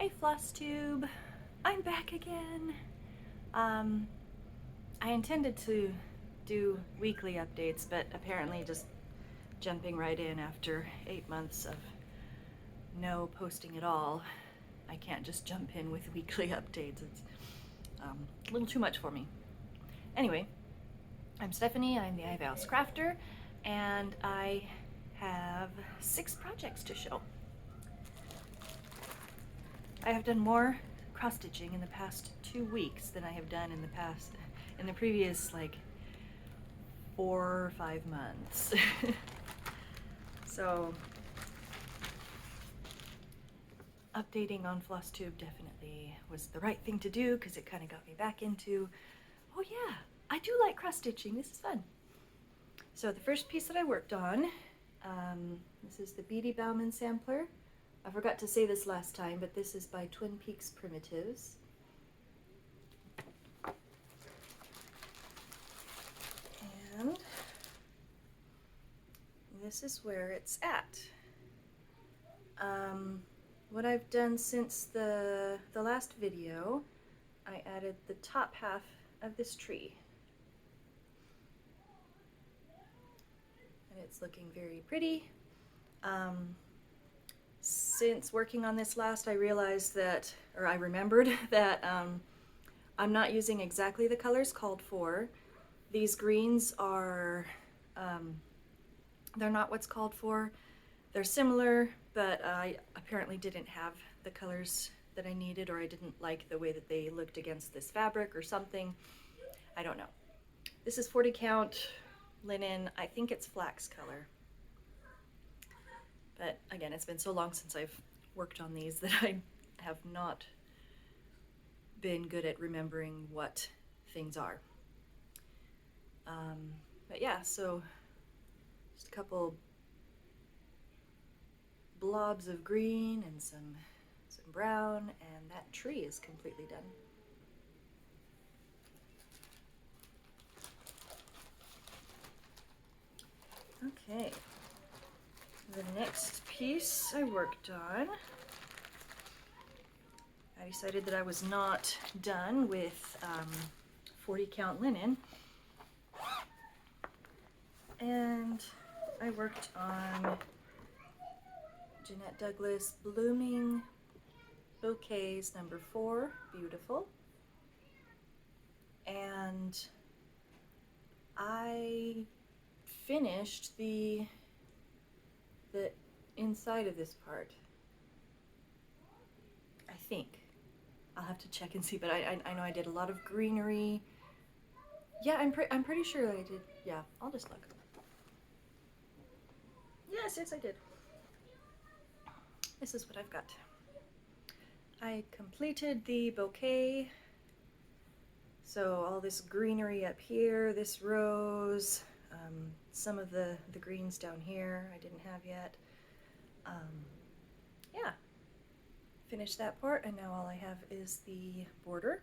Hey Flosstube, I'm back again. I intended to do weekly updates, but apparently just jumping right in after 8 months of no posting at all, I can't just jump in with weekly updates. It's a little too much for me. Anyway, I'm Stephanie, I'm the IvyHouseCrafter, and I have 6 projects to show. I have done more cross stitching in the past 2 weeks than I have done in the previous like 4 or 5 months. So updating on Flosstube definitely was the right thing to do because it kind of got me back into, oh yeah, I do like cross stitching, this is fun. So the first piece that I worked on, this is the Beate Bauman Sampler. I forgot to say this last time, but this is by Twin Peaks Primitives. And this is where it's at. What I've done since the last video, I added the top half of this tree. And it's looking very pretty. Since working on this last, I realized that, or I remembered that I'm not using exactly the colors called for. These greens are, they're not what's called for. They're similar, but I apparently didn't have the colors that I needed, or I didn't like the way that they looked against this fabric or something. I don't know. This is 40 count linen. I think it's flax color. But again, it's been so long since I've worked on these that I have not been good at remembering what things are. But yeah, so just a couple blobs of green and some brown, and that tree is completely done. Okay, the next piece I worked on, I decided that I was not done with 40 count linen, and I worked on Jeanette Douglas Blooming Bouquets number 4, beautiful, and I finished the inside of this part, I think. I'll have to check and see, but I know I did a lot of greenery. Yeah, I'm pretty sure that I did. Yeah, I'll just look. Yes, I did. This is what I've got. I completed the bouquet. So all this greenery up here, this rose, some of the greens down here I didn't have yet. Yeah, finished that part, and now all I have is the border,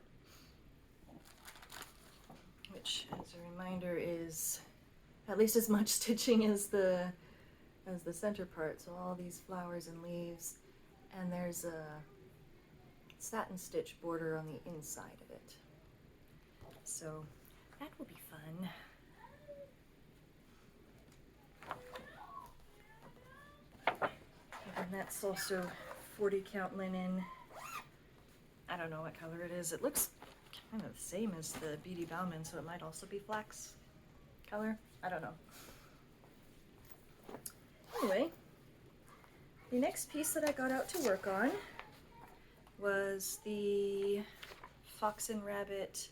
which, as a reminder, is at least as much stitching as the center part. So all these flowers and leaves, and there's a satin stitch border on the inside of it. So that will be fun. And that's also 40 count linen. I don't know what color it is. It looks kind of the same as the Beate Bauman, so it might also be flax color. I don't know. Anyway, the next piece that I got out to work on was the Fox and Rabbit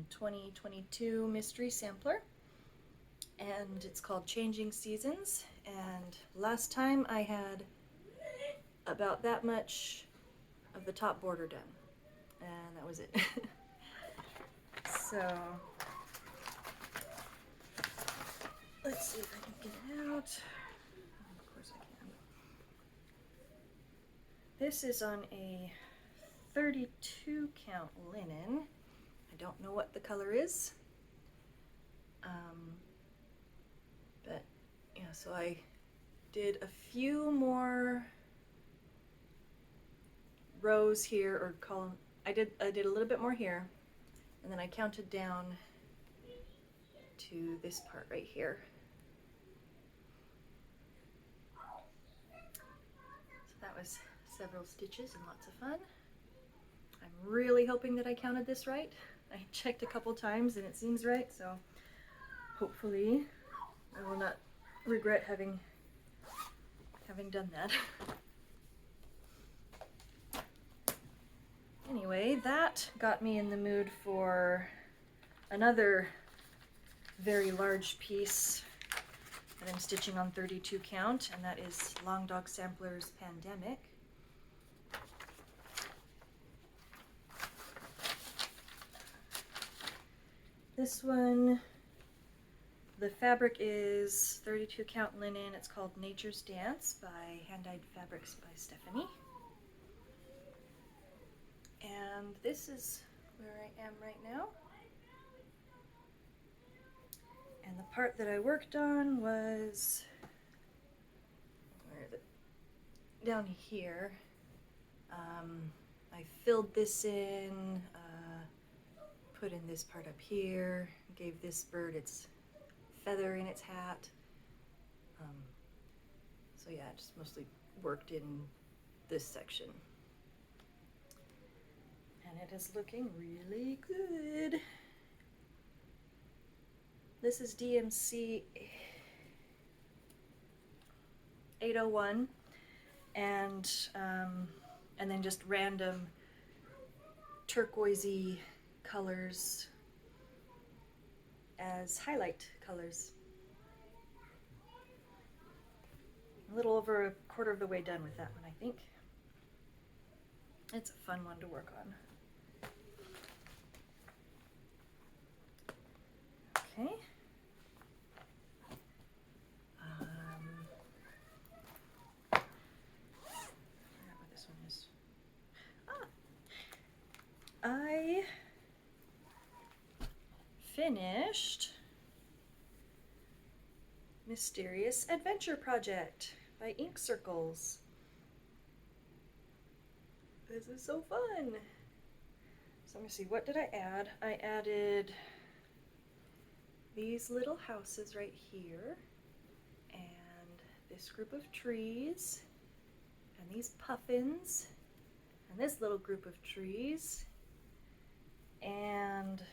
2022 Mystery Sampler, and it's called Changing Seasons. And last time I had about that much of the top border done, and that was it. So let's see if I can get it out. Of course I can. This is on a 32 count linen. I don't know what the color is, but yeah, so I did a few more rows here, or column. I did a little bit more here, and then I counted down to this part right here. So that was several stitches and lots of fun. I'm really hoping that I counted this right. I checked a couple times and it seems right, so hopefully I will not regret having done that. Anyway, that got me in the mood for another very large piece that I'm stitching on 32 count, and that is Long Dog Sampler's Pandemic. This one, the fabric is 32 count linen. It's called Nature's Dance by Hand-Dyed Fabrics by Stephanie. And this is where I am right now. And the part that I worked on was, where is it? Down here. I filled this in, put in this part up here, gave this bird its feather in its hat. So yeah, just mostly worked in this section. And it is looking really good. This is DMC 801, and then just random turquoisey colors as highlight colors. A little over a quarter of the way done with that one, I think. It's a fun one to work on. Okay. I forgot what this one is. I finished Mysterious Adventure Project by Ink Circles. This is so fun. So let me see, what did I add? I added these little houses right here, and this group of trees, and these puffins, and this little group of trees, and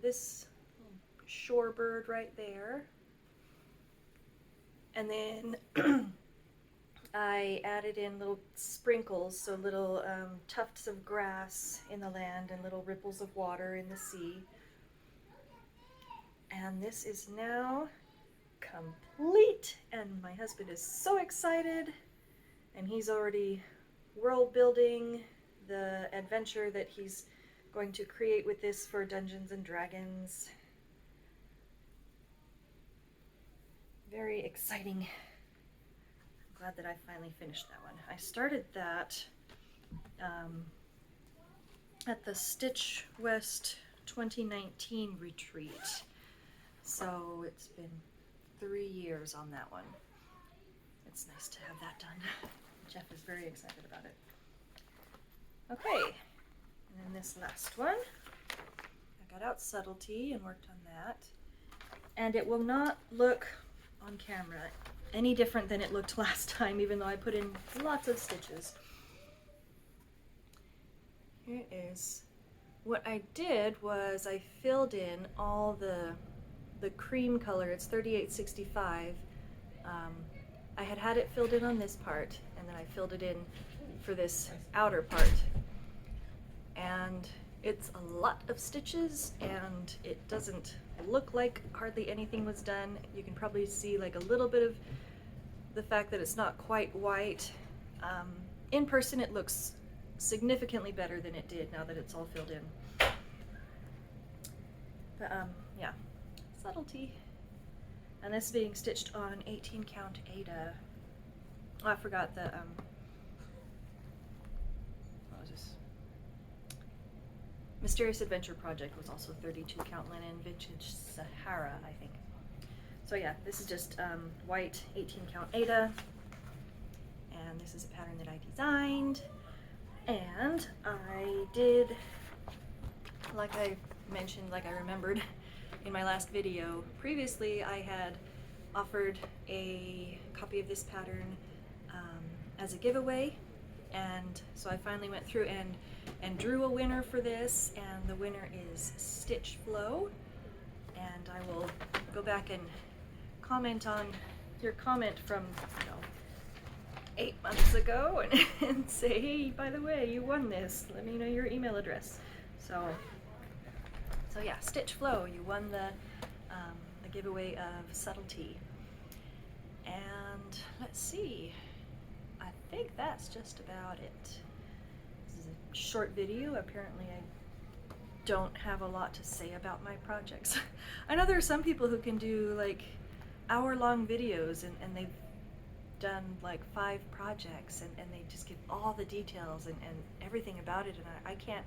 this shorebird right there. And then I added in little sprinkles, so little tufts of grass in the land and little ripples of water in the sea. And this is now complete, and my husband is so excited, and he's already world building the adventure that he's going to create with this for Dungeons and Dragons. Very exciting. I'm glad that I finally finished that one. I started that at the Stitch West 2019 retreat. So it's been 3 years on that one. It's nice to have that done. Jeff is very excited about it. Okay, and then this last one, I got out Subtlety and worked on that. And it will not look on camera any different than it looked last time, even though I put in lots of stitches. Here it is. What I did was I filled in all the cream color. It's 3865. I had it filled in on this part, and then I filled it in for this outer part. And it's a lot of stitches, and it doesn't look like hardly anything was done. You can probably see like a little bit of the fact that it's not quite white. In person it looks significantly better than it did now that it's all filled in. But yeah, Subtlety. And this being stitched on 18 count Ada. Oh, I forgot the what was this? Mysterious Adventure Project was also 32 count linen, vintage Sahara, I think. So yeah, this is just white 18 count Ada, and this is a pattern that I designed. And I did, like I mentioned, like I remembered in my last video, previously I had offered a copy of this pattern as a giveaway, and so I finally went through and drew a winner for this, and the winner is Stitch Flow. And I will go back and comment on your comment from, 8 months ago and say, hey, by the way, you won this. Let me know your email address. So yeah, Stitch Flow, you won the giveaway of Subtlety. And let's see, I think that's just about it. This is a short video. Apparently I don't have a lot to say about my projects. I know there are some people who can do like hour-long videos and they've done like 5 projects and they just give all the details and everything about it, and I can't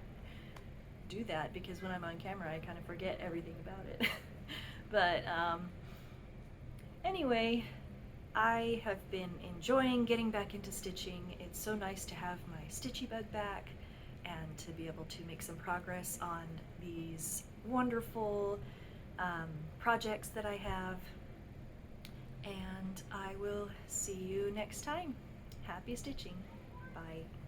do that because when I'm on camera I kind of forget everything about it. But anyway, I have been enjoying getting back into stitching. It's so nice to have my stitchy bug back and to be able to make some progress on these wonderful projects that I have. And I will see you next time. Happy stitching. Bye.